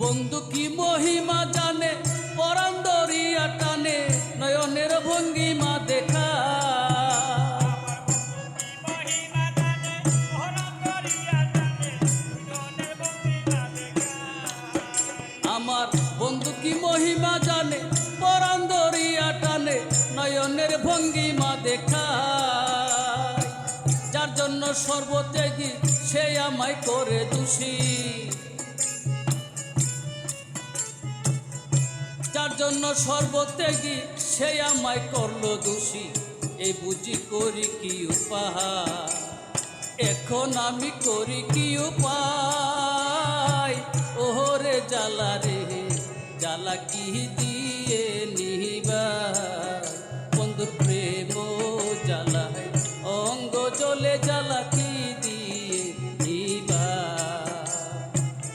বন্ধু কি মহিমা জানে, পরাণ দরিয়া টানে, নয়নের ভঙ্গিমা দেখা। আমার বন্ধু কি মহিমা জানে, পরাণ দরিয়া টানে, নয়নের ভঙ্গিমা দেখা। যার জন্য সর্বত্যাগী সে আমায় করে দোষী, যার জন্য সর্বত্যাগী সে আমায় করলো দোষী। এই বুঝি করি কি উপায়, এখন আমি করি কি উপায়। ওহরে জ্বালা রে জ্বালা কি দিয়ে